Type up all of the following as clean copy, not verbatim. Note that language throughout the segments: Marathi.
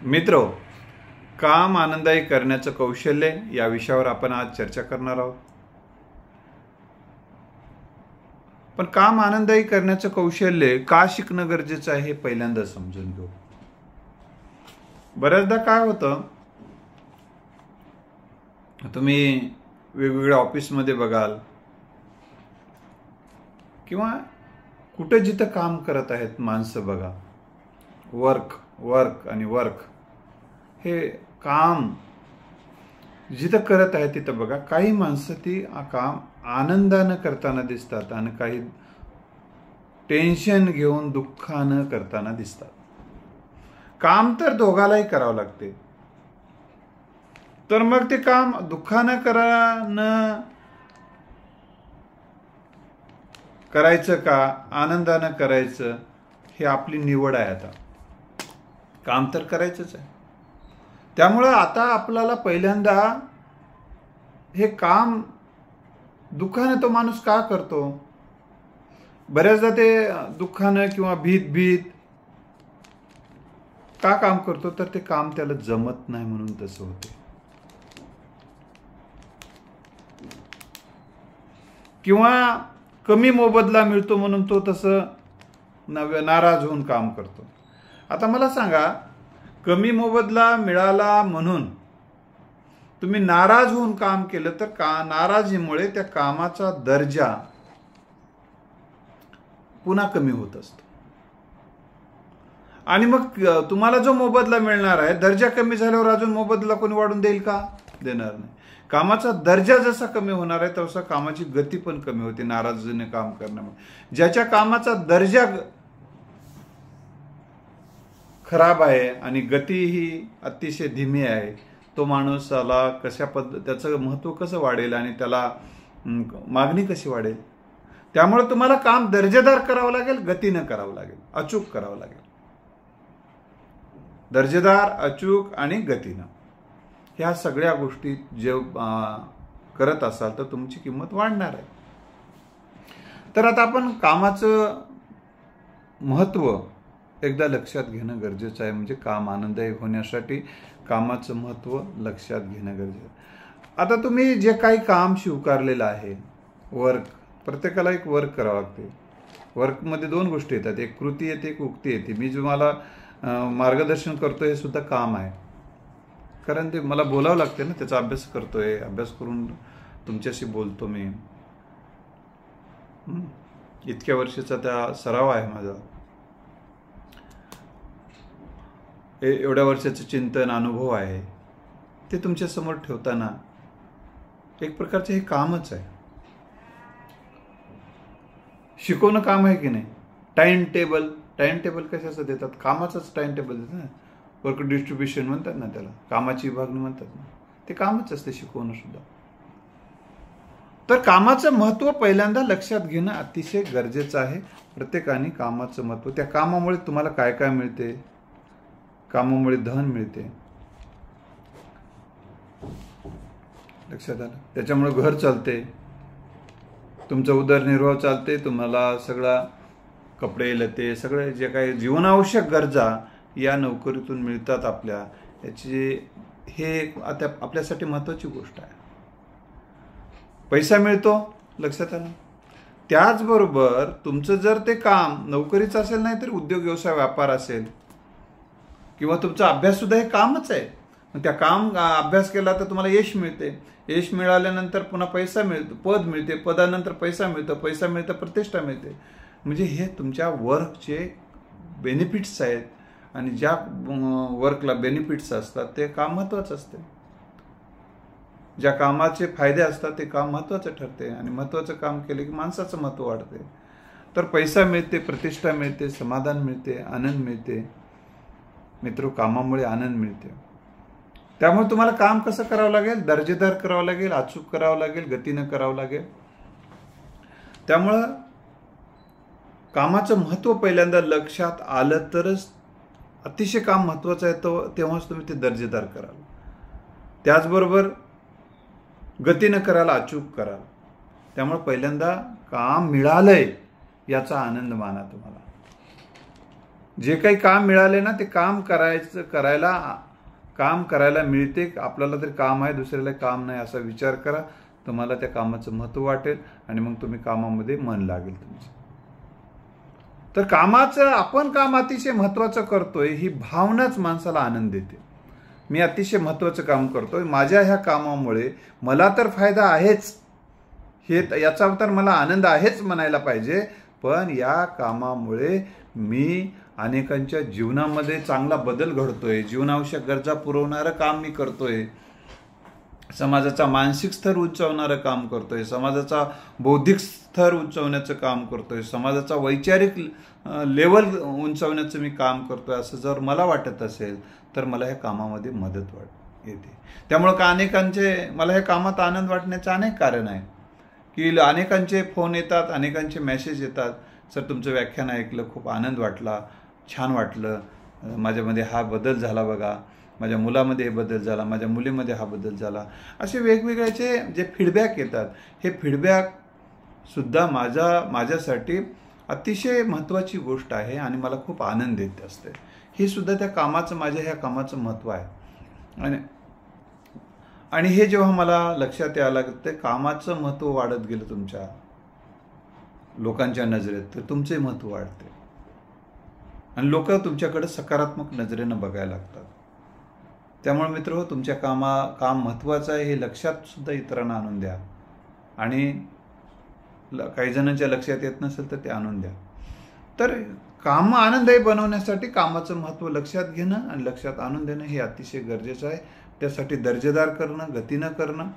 मित्रो, काम आनंददायी करण्याचं कौशल्य या विषयावर आपण आज चर्चा करणार आहोत. पण काम आनंददायी करण्याचं कौशल्य का शिकणं गरजेचं आहे हे पहिल्यांदा समजून घेऊ. बऱ्याचदा काय होतं, तुम्ही वेगवेगळ्या ऑफिसमध्ये बघाल किंवा कुठे जिथं काम करत आहेत माणसं बघा, वर्क आणि वर्क हे काम जिथं करत आहे तिथं बघा, काही माणसं ती काम आनंदानं करताना दिसतात आणि काही टेन्शन घेऊन दुःखानं करताना दिसतात. काम तर दोघालाही करावं लागते, तर मग ते काम दुःखानं करायचं का आनंदानं करायचं हे आपली निवड आहे. आता काम तर करायचंच आहे. त्यामुळं आता आपल्याला पहिल्यांदा हे काम दुःखानं तो माणूस का करतो, बऱ्याचदा ते दुःखानं किंवा भीत का काम करतो, तर ते काम त्याला जमत नाही म्हणून तसं होते. किंवा कमी मोबदला मिळतो म्हणून तो तसं नाराज होऊन काम करतो. आता मला सांगा, कमी मोबदला मिळाला म्हणून तुम्ही नाराज होऊन काम केलं तर नाराजीमुळे त्या कामाचा दर्जा पुन्हा कमी होत असतो. आणि मग तुम्हाला जो मोबदला मिळणार आहे, दर्जा कमी झाल्यावर अजून मोबदला कोणी वाढून देईल का? देणार नाही. कामाचा दर्जा जसा कमी होणार आहे तसा कामाची गती पण कमी होते नाराजीने काम करण्यामुळे. ज्याच्या कामाचा दर्जा खराब आहे आणि गती ही अतिशय धीमी आहे, तो माणसाला त्याचं महत्त्व कसं वाढेल आणि त्याला मागणी कशी वाढेल. त्यामुळे तुम्हाला काम दर्जेदार करावं लागेल, गतीनं करावं लागेल, अचूक करावं लागेल. दर्जेदार, अचूक आणि गतीनं ह्या सगळ्या गोष्टी जे करत असाल तर तुमची किंमत वाढणार आहे. तर आता आपण कामाचं महत्त्व एकदा लक्षात घेणं गरजेचं आहे. म्हणजे काम आनंददायी होण्यासाठी कामाचं महत्त्व लक्षात घेणं गरजेचं आहे. आता तुम्ही जे काही काम स्वीकारलेलं आहे, वर्क, प्रत्येकाला एक वर्क करावं लागते. वर्कमध्ये दोन गोष्टी येतात, एक कृती येते, एक उक्ती येते. मी जो मला मार्गदर्शन करतोय हे सुद्धा काम आहे, कारण ते मला बोलावं लागते ना, त्याचा अभ्यास करतोय, अभ्यास करून तुमच्याशी बोलतो मी. इतक्या वर्षाचा त्या सराव आहे माझा, एवढ्या वर्षाचं चिंतन, अनुभव आहे, ते तुमच्या समोर ठेवताना एक प्रकारचं हे कामच आहे. शिकवणं काम आहे की नाही. टाइम टेबल कशाचं देतात? कामाचंच टाइम टेबल देतात ना. वर्क डिस्ट्रीब्युशन म्हणतात ना त्याला, कामाची विभागणी म्हणतात ना, ते कामच असते शिकवणं सुद्धा. तर कामाचं महत्त्व पहिल्यांदा लक्षात घेणं अतिशय गरजेचं आहे. प्रत्येकाने कामाचं महत्त्व, त्या कामामुळे तुम्हाला काय काय मिळते, कामामुळे धन मिळते, लक्षात आलं. त्याच्यामुळे घर चालते, तुमचा उदरनिर्वाह चालते, तुम्हाला सगळा कपडे, लते, सगळे जे काही जीवनावश्यक गरजा या नोकरीतून मिळतात आपल्या. हे आता आपल्यासाठी महत्त्वाची गोष्ट आहे. पैसा मिळतो, लक्षात आलं. त्याचबरोबर तुमचं जर ते काम नोकरीचं असेल, नाही तर उद्योग, व्यवसाय, व्यापार असेल, किंवा तुमचा अभ्यास सुद्धा हे कामच आहे. त्या अभ्यास केला तर तुम्हाला यश मिळते, यश मिळाल्यानंतर पुन्हा पैसा मिळतो, पद मिळते, पदानंतर पैसा मिळतो, पैसा मिळतं, प्रतिष्ठा मिळते. म्हणजे हे तुमच्या वर्कचे बेनिफिट्स आहेत. आणि ज्या वर्कला बेनिफिट्स असतात ते काम महत्त्वाचं असते. ज्या कामाचे फायदे असतात ते काम महत्त्वाचं ठरते. आणि महत्त्वाचं काम केले की माणसाचं महत्त्व वाढते. तर पैसा मिळते, प्रतिष्ठा मिळते, समाधान मिळते, आनंद मिळते. मित्र, कामामुळे आनंद मिळते. त्यामुळे तुम्हाला काम कसं करावं लागेल? दर्जेदार करावं लागेल, अचूक करावं लागेल, गतीनं करावं लागेल. त्यामुळं कामाचं महत्त्व पहिल्यांदा लक्षात आलं तरच अतिशय काम महत्त्वाचं आहे, तेव्हाच तुम्ही ते दर्जेदार कराल. त्याचबरोबर गतीनं कराल, अचूक कराल. त्यामुळे पहिल्यांदा काम मिळालंय याचा आनंद माना तुम्हाला. जे काही काम मिळाले ना ते काम करायला मिळते. आपल्याला तरी काम आहे, दुसऱ्याला काम नाही असा विचार करा. तुम्हाला त्या कामाचं महत्त्व वाटेल आणि मग तुम्ही कामामध्ये मन लागेल तुमचं. तर आपण काम अतिशय महत्त्वाचं करतोय ही भावनाच माणसाला आनंद देते. मी अतिशय महत्त्वाचं काम करतोय, माझ्या ह्या कामामुळे मला तर फायदा आहेच, याचा तर मला आनंद आहेच म्हणायला पाहिजे. पण या कामामुळे मी अनेकांच्या जीवनामध्ये चांगला बदल घडतोय, जीवनावश्यक गरजा पुरवणारं काम मी करतोय, समाजाचा मानसिक स्तर उंचावणारं काम करतोय, समाजाचा बौद्धिक स्तर उंचावण्याचं काम करतोय, समाजाचा वैचारिक लेवल उंचावण्याचं मी काम करतोय, असं जर मला वाटत असेल तर मला ह्या कामामध्ये मदत येते. त्यामुळं मला ह्या कामात आनंद वाटण्याचं अनेक कारण आहे की अनेकांचे फोन येतात, अनेकांचे मेसेज येतात, सर तुमचं व्याख्यान ऐकलं, खूप आनंद वाटला, छान वाटलं, माझ्यामध्ये हा बदल झाला बघा, माझ्या मुलामध्ये हे बदल झाला, माझ्या मुलीमध्ये हा बदल झाला. असे वेगवेगळ्याचे जे फीडबॅक येतात, हे फीडबॅकसुद्धा माझ्यासाठी अतिशय महत्त्वाची गोष्ट आहे आणि मला खूप आनंद देत असते. हे सुद्धा माझ्या ह्या कामाचं महत्त्व आहे. आणि हे जेव्हा मला लक्षात यायला लागतं, कामाचं महत्त्व वाढत गेलं तुमच्या लोकांच्या नजरेत, तर तुमचे महत्त्व वाढते आणि लोक तुमच्याकडे सकारात्मक नजरेनं बघायला लागतात. त्यामुळे मित्रहो, तुमच्या काम महत्त्वाचं आहे हे लक्षात सुद्धा इतरांना आणून द्या. आणि काही जणांच्या लक्षात येत नसेल तर ते आणून द्या. तर काम आनंददायी बनवण्यासाठी कामाचं महत्त्व लक्षात घेणं आणि लक्षात आणून देणं हे अतिशय गरजेचं आहे. त्यासाठी दर्जेदार करणं, गतीनं करणं,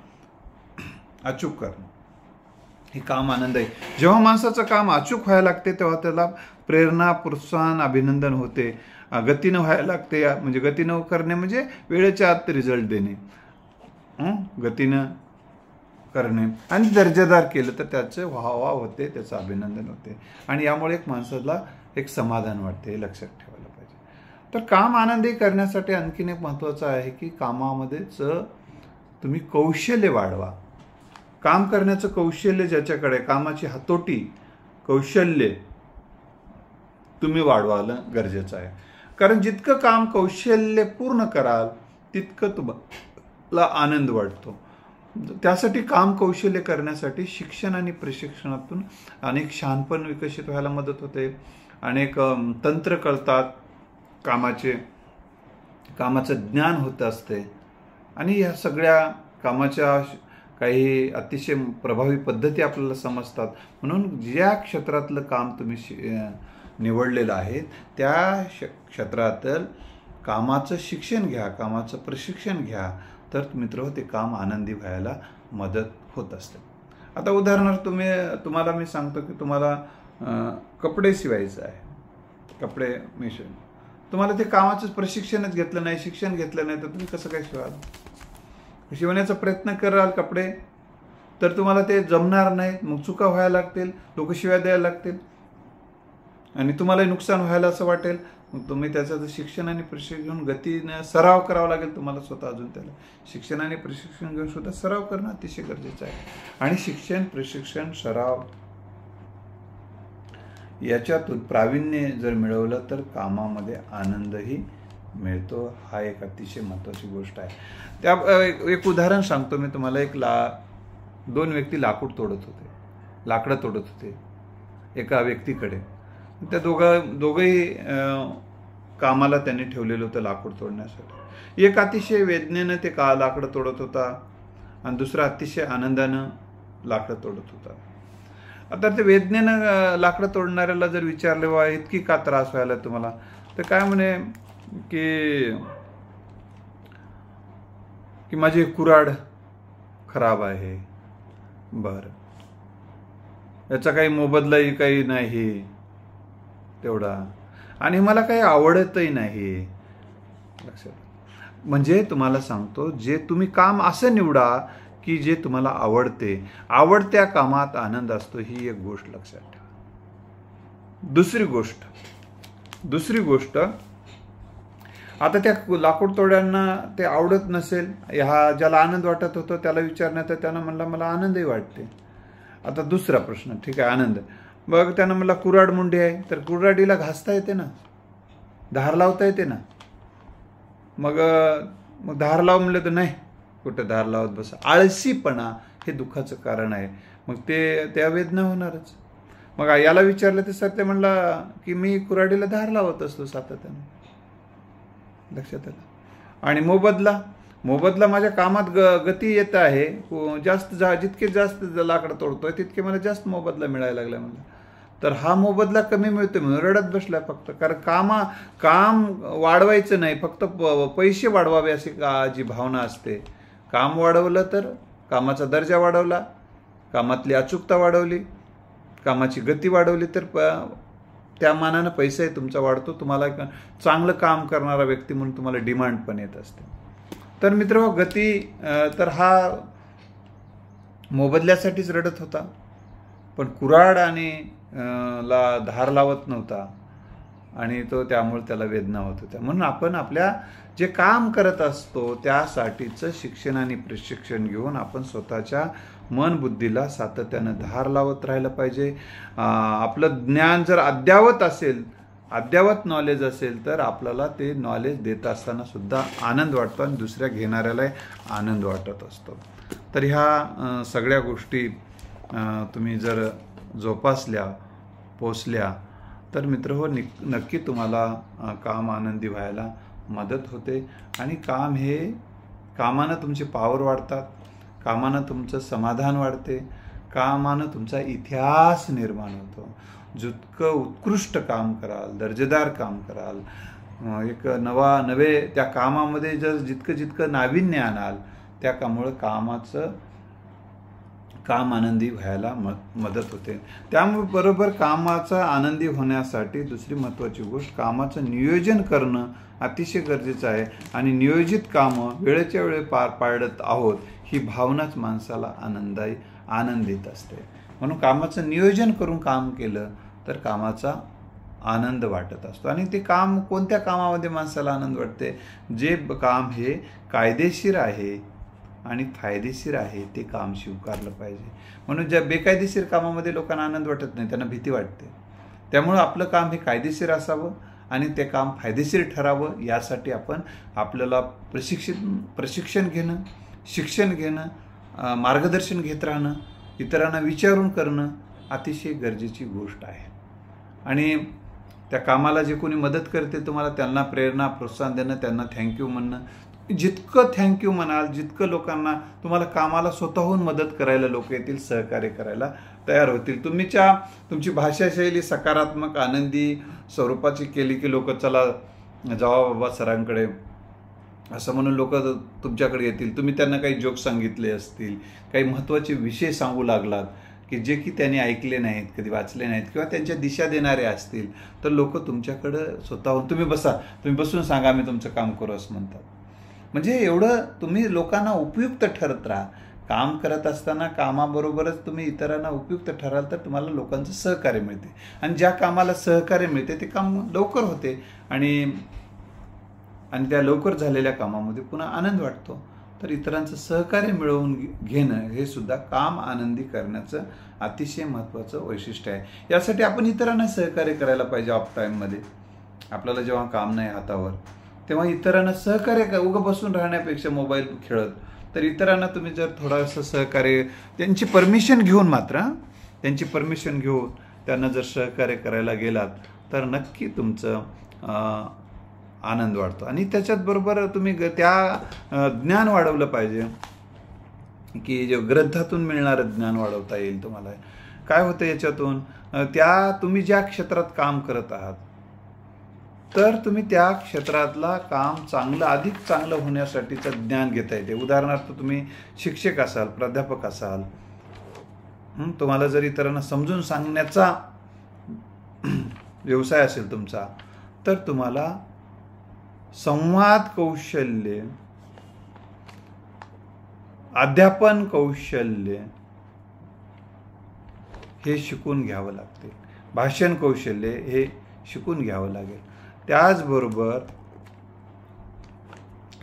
अचूक करणं हे काम आनंददायी. जेव्हा माणसाचं काम अचूक व्हायला लागते तेव्हा त्याला प्रेरणा, प्रोत्साहन, अभिनंदन होते. गतीनं व्हायला लागते, म्हणजे गतीनं करणे म्हणजे वेळेच्या आत रिझल्ट देणे, गतीनं करणे. आणि दर्जेदार केलं तर त्याचं वाहवा होते, त्याचं अभिनंदन होते आणि यामुळे एक माणसाला एक समाधान वाटते. हे लक्षात ठेवायला पाहिजे. तर काम आनंदी करण्यासाठी आणखीन एक महत्त्वाचं आहे की कामामध्येच तुम्ही कौशल्य वाढवा. काम करण्याचं कौशल्य ज्याच्याकडे, कामाची हातोटी, कौशल्य तुम्ही वाढवायला गरजेचं आहे. कारण जितकं काम कौशल्य पूर्ण कराल तितकं तुम्हाला आनंद वाटतो. त्यासाठी काम कौशल्य करण्यासाठी शिक्षण आणि प्रशिक्षणातून अनेक शहाणपण विकसित व्हायला मदत होते, अनेक तंत्र कळतात, कामाचं ज्ञान होत असते आणि या सगळ्या कामाच्या काही अतिशय प्रभावी पद्धती आपल्याला समजतात. म्हणून ज्या क्षेत्रातलं काम तुम्ही निवडलेलं आहे त्या क्षेत्रातील कामाचं शिक्षण घ्या, कामाचं प्रशिक्षण घ्या, तर मित्र ते काम आनंदी व्हायला मदत होत असते. आता उदाहरणार्थ तुम्हाला मी सांगतो की तुम्हाला कपडे शिवायचं आहे, कपडे मिशन, तुम्हाला ते कामाचं प्रशिक्षणच घेतलं नाही, शिक्षण घेतलं नाही, तर तुम्ही कसं काय शिवाल? शिवण्याचा प्रयत्न कराल कपडे तर तुम्हाला ते जमणार नाहीत, मग चुका व्हायला लागतील, लोक शिव्या द्यायला लागतील आणि तुम्हालाही नुकसान व्हायला असं वाटेल. मग तुम्ही त्याचं शिक्षण आणि प्रशिक्षण घेऊन गतीने सराव करावा लागेल तुम्हाला स्वतः. अजून त्याला शिक्षण आणि प्रशिक्षण घेऊन सुद्धा सराव करणं अतिशय गरजेचं आहे. आणि शिक्षण, प्रशिक्षण, सराव याच्यातून प्रावीण्य जर मिळवलं तर कामामध्ये आनंदही मिळतो. हा एक अतिशय महत्त्वाची गोष्ट आहे. एक उदाहरण सांगतो मी तुम्हाला. दोन व्यक्ती लाकूड तोडत होते, लाकडं तोडत होते एका व्यक्तीकडे. त्या दोघंही कामाला त्यांनी ठेवलेलं होतं लाकूड तोडण्यासाठी. एक अतिशय वेदनेनं ते लाकडं तोडत होता आणि दुसरा अतिशय आनंदानं लाकडं तोडत होता. आता ते वेदनेनं लाकडं तोडणाऱ्याला जर विचारले वा इतकी का त्रास व्हायला तुम्हाला, तर काय म्हणे की माझी कुऱ्हाड खराब आहे. बरं, याचा काही मोबदलाही काही नाही तेवढा आणि मला काही आवडतही नाही. लक्षात, म्हणजे तुम्हाला सांगतो, जे तुम्ही काम असं निवडा की जे तुम्हाला आवडते, आवडत्या कामात आनंद असतो, ही एक गोष्ट लक्षात ठेवा. दुसरी गोष्ट, आता त्या लाकूड तोड्यांना ते आवडत नसेल, ज्याला आनंद वाटत होतो त्याला विचारण्यात त्यानं म्हणला मला आनंदही वाटते. आता दुसरा प्रश्न, ठीक आहे आनंद, बघ त्यानं म्हणला कुऱ्हाड मुंडी आहे, तर कुऱ्हाडीला घासता येते ना, धार लावता येते ना. मग धार लाव म्हणलं तर नाही, कुठं धार लावत बसा. आळसीपणा हे दुःखाचं कारण आहे. मग त्या वेदना होणारच. मग याला विचारलं तर सत्य म्हणला की मी कुऱ्हाडीला धार लावत असतो सातत्याने. लक्षात आलं. आणि मोबदला माझ्या कामात गती येत आहे. जितके जास्त लाकडं तोडतोय तितके मला जास्त मोबदला मिळायला लागला म्हणलं. तर हा मोबदला कमी मिळतो म्हणून रडत बसला फक्त. कारण काम वाढवायचं नाही, फक्त पैसे वाढवावे अशी जी भावना असते. काम वाढवलं तर कामाचा दर्जा वाढवला, कामातली अचूकता वाढवली, कामाची गती वाढवली तर त्या मानानं पैसाही तुमचा वाढतो. तुम्हाला चांगलं काम करणारा व्यक्ती म्हणून तुम्हाला डिमांड पण येत असते. तर मित्र गती तर हा मोबदल्यासाठीच रडत होता, पण कुऱ्हाड आणि ला धार लावत नव्हता आणि त्यामुळे त्याला वेदना होत होत्या. म्हणून आपण आपल्या जे काम करत असतो त्यासाठीचं शिक्षण आणि प्रशिक्षण घेऊन आपण स्वतःच्या मन बुद्धीला सातत्यानं धार लावत राहिलं पाहिजे. आपलं ज्ञान जर अद्यावत नॉलेज असेल तर आपल्याला ते नॉलेज देत असताना सुद्धा आनंद वाटतो आणि दुसऱ्या घेणाऱ्यालाही आनंद वाटत असतो. तर ह्या सगळ्या गोष्टी तुम्ही जर जोपासल्या, पोचल्या तर मित्र हो नक्की तुम्हाला काम आनंदी व्हायला मदत होते. आणि कामानं तुमची पावर वाढतात, कामानं तुमचं समाधान वाढते, कामानं तुमचा इतिहास निर्माण होतो. जितकं उत्कृष्ट काम कराल, दर्जेदार काम कराल, एक नवे त्या कामामध्ये जितकं नाविन्य आणाल त्या कामामुळे काम आनंदी व्हायला मदत होते. त्यामुळे बरोबर कामाचा आनंदी होण्यासाठी दुसरी महत्त्वाची गोष्ट कामाचं नियोजन करणं अतिशय गरजेचं आहे. आणि नियोजित कामं वेळेच्या वेळी पार पाडत आहोत ही भावनाच माणसाला आनंद देत असते. म्हणून कामाचं नियोजन करून काम केलं तर कामाचा आनंद वाटत असतो. आणि ते काम कोणत्या कामामध्ये माणसाला आनंद वाटते? जे काम हे कायदेशीर आहे आणि फायदेशीर आहे ते काम स्वीकारलं पाहिजे. म्हणून ज्या बेकायदेशीर कामामध्ये लोकांना आनंद वाटत नाही, त्यांना भीती वाटते. त्यामुळं आपलं काम हे कायदेशीर असावं आणि ते काम फायदेशीर ठरावं यासाठी आपल्याला प्रशिक्षण घेणं, शिक्षण घेणं, मार्गदर्शन घेत राहणं, इतरांना विचारून करणं अतिशय गरजेची गोष्ट आहे. आणि त्या कामाला जे कोणी मदत करते तुम्हाला त्यांना प्रेरणा, प्रोत्साहन देणं, त्यांना थँक्यू म्हणणं. जितकं थँक्यू म्हणाल, जितकं लोकांना तुम्हाला कामाला स्वतःहून मदत करायला लोक येतील, सहकार्य करायला तयार होतील. तुमची भाषाशैली सकारात्मक आनंदी स्वरूपाची केली की लोक चला जावा बाबा सरांकडे असं म्हणून लोक तुमच्याकडे येतील. तुम्ही त्यांना काही जोक सांगितले असतील, काही महत्त्वाचे विषय सांगू लागलात की जे की त्यांनी ऐकले नाहीत, कधी वाचले नाहीत किंवा त्यांच्या दिशा देणारे असतील तर लोक तुमच्याकडं स्वतःहून तुम्ही बसून सांगा आम्ही तुमचं काम करू असं म्हणतात. म्हणजे एवढं तुम्ही लोकांना उपयुक्त ठरत राहा. काम करत असताना कामाबरोबरच तुम्ही इतरांना उपयुक्त ठराल तर तुम्हाला लोकांचं सहकार्य मिळते. आणि ज्या कामाला सहकार्य मिळते ते काम लवकर होते आणि त्या लवकर झालेल्या कामामध्ये पुन्हा आनंद वाटतो. तर इतरांचं सहकार्य मिळवून घेणं हे सुद्धा काम आनंदी करण्याचं अतिशय महत्त्वाचं वैशिष्ट्य आहे. यासाठी आपण इतरांना सहकार्य करायला पाहिजे. ऑफ टाईममध्ये आपल्याला जेव्हा काम नाही हातावर तेव्हा इतरांना सहकार्य उगं बसून राहण्यापेक्षा मोबाईल खेळत तर इतरांना तुम्ही जर थोडंसं सहकार्य त्यांची परमिशन घेऊन त्यांना जर सहकार्य करायला गेलात तर नक्की तुमचं आनंद वाढतो. आणि त्याच्यात बरोबर तुम्ही ज्ञान वाढवलं पाहिजे की जे ग्रंथातून मिळणारं ज्ञान वाढवता येईल तुम्हाला. काय होतं याच्यातून? तुम्ही ज्या क्षेत्रात काम करत आहात तर तुम्ही त्या क्षेत्रातला काम अधिक चांगलं होण्यासाठीचं ज्ञान घेता येते. उदाहरणार्थ तुम्ही शिक्षक असाल, प्राध्यापक असाल, तुम्हाला जर इतरांना समजून सांगण्याचा व्यवसाय असेल तुमचा तर तुम्हाला संवाद कौशल्य, अध्यापन कौशल्य हे शिकून घ्यावं लागते. भाषण कौशल्य हे शिकून घ्यावं लागेल. त्याचबरोबर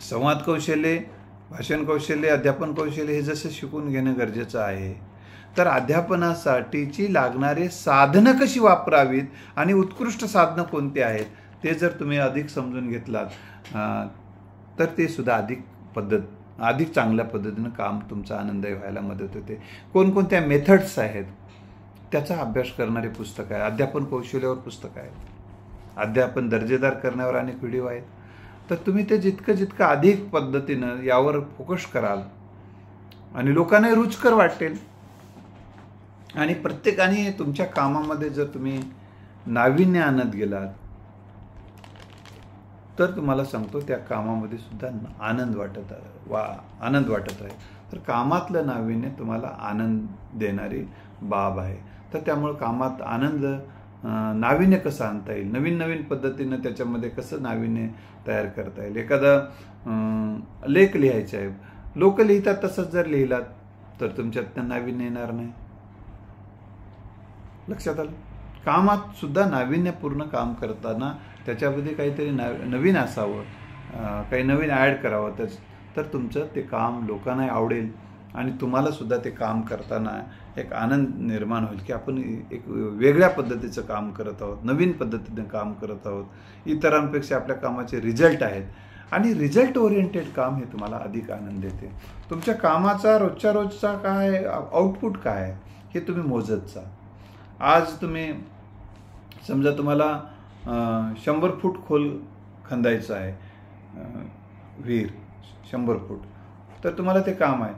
संवाद कौशल्य, भाषण कौशल्य, अध्यापन कौशल्य हे जसं शिकून घेणं गरजेचं आहे तर अध्यापनासाठीची लागणारे साधनं कशी वापरावीत आणि उत्कृष्ट साधनं कोणती आहेत ते जर तुम्ही अधिक समजून घेतलात तर ते सुद्धा अधिक चांगल्या पद्धतीनं काम तुमचं आनंददायी व्हायला मदत होते. कोणकोणत्या मेथड्स आहेत त्याचा अभ्यास करणारे पुस्तक आहे, अध्यापन कौशल्यावर पुस्तक आहे, अध्यापन दर्जेदार करण्यावर अनेक व्हिडिओ आहेत. तर तुम्ही ते जितकं अधिक पद्धतीनं यावर फोकस कराल आणि लोकांना रुचकर वाटेल आणि प्रत्येकाने तुमच्या कामामध्ये जर तुम्ही नाविन्य आणत गेलात तर तुम्हाला सांगतो त्या कामामध्ये सुद्धा आनंद वाटत आहे. तर कामातलं नाविन्य तुम्हाला आनंद देणारी बाब आहे. तर त्यामुळे कामात नाविन्य कसं आणता येईल, नवीन पद्धतीनं त्याच्यामध्ये कसं नाविन्य तयार करता येईल. एखादा लेख लिहायचा आहे, लोक लिहितात तसंच जर लिहिलात तर तुमच्यात नाविन्य येणार नाही. लक्षात आलं. कामात सुद्धा नाविन्यपूर्ण काम करताना त्याच्यामध्ये काहीतरी नवीन असावं, काही नवीन ॲड करावं तर तुमचं ते काम लोकांना आवडेल आणि तुम्हाला सुद्धा ते काम करताना एक आनंद निर्माण होईल की आपण एक वेगळ्या पद्धतीचं काम करत आहोत, नवीन पद्धतीनं काम करत आहोत. इतरांपेक्षा आपल्या कामाचे रिझल्ट आहेत आणि रिझल्ट ओरिएंटेड काम हे तुम्हाला अधिक आनंद देते. तुमच्या कामाचा रोजचा काय आउटपुट काय आहे हे तुम्ही मोजत जा. आज तुम्ही समजा तुम्हाला 100 फूट खोल खंदायचं आहे, विहीर 100 फूट, तर तुम्हाला ते काम आहे.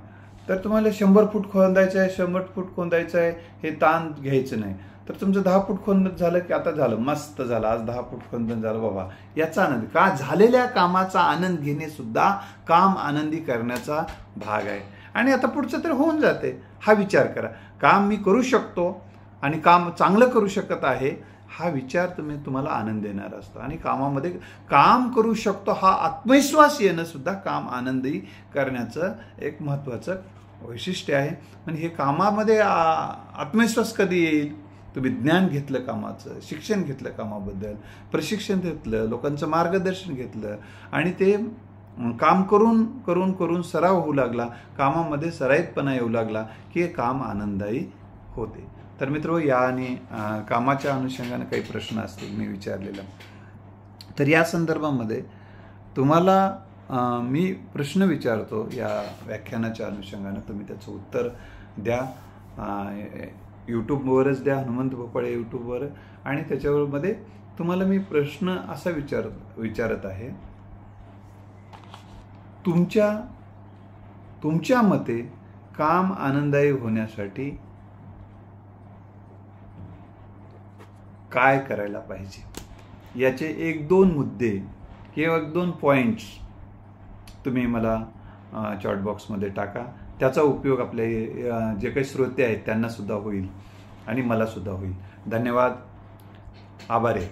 तर तुम्हाला 100 फूट खोदायचं आहे, 100 फूट खोदायचं आहे हे ताण घ्यायचं नाही. तर तुमचं 10 फूट खोदणं झालं की आता झालं, मस्त झालं, आज 10 फूट खोदणं झालं बाबा, याचा आनंद. का झालेल्या कामाचा आनंद घेणे सुद्धा काम आनंदी करण्याचा भाग आहे. आणि आता पुढचं तर होऊन जाते. हा विचार करा, काम मी करू शकतो आणि काम चांगलं करू शकत आहे, हा विचार तुम्हाला आनंद देणार असतो. आणि कामामध्ये काम करू शकतो हा आत्मविश्वास येणं सुद्धा काम आनंदी करण्याचं एक महत्त्वाचं वैशिष्ट्य आहे. आणि हे कामामध्ये आत्मविश्वास कधी येईल? तुम्ही ज्ञान घेतलं कामाचं, शिक्षण घेतलं कामाबद्दल, प्रशिक्षण घेतलं, लोकांचं मार्गदर्शन घेतलं आणि ते काम करून सराव होऊ लागला, कामामध्ये सराईतपणा येऊ लागला की हे काम आनंददायी होते. तर मित्र, या आणि कामाच्या अनुषंगाने काही प्रश्न असतील मी विचारलेला, तर या संदर्भामध्ये तुम्हाला मी प्रश्न विचारतो या व्याख्यानाच्या अनुषंगाने, तुम्ही त्याचं उत्तर द्या. यूट्यूबवरच द्या, हनुमंत भोपाळे यूट्यूबवर. आणि त्याच्यामध्ये तुम्हाला मी प्रश्न असा विचारत आहे, तुमच्या मते काम आनंददायी होण्यासाठी काय करायला पाहिजे, याचे 1-2 मुद्दे किंवा 1-2 पॉइंट्स तुम्ही मला चॅट बॉक्समध्ये टाका. त्याचा उपयोग आपले जे काही श्रोते आहेत त्यांना सुद्धा होईल आणि मला सुद्धा होईल. धन्यवाद. आभार आहे.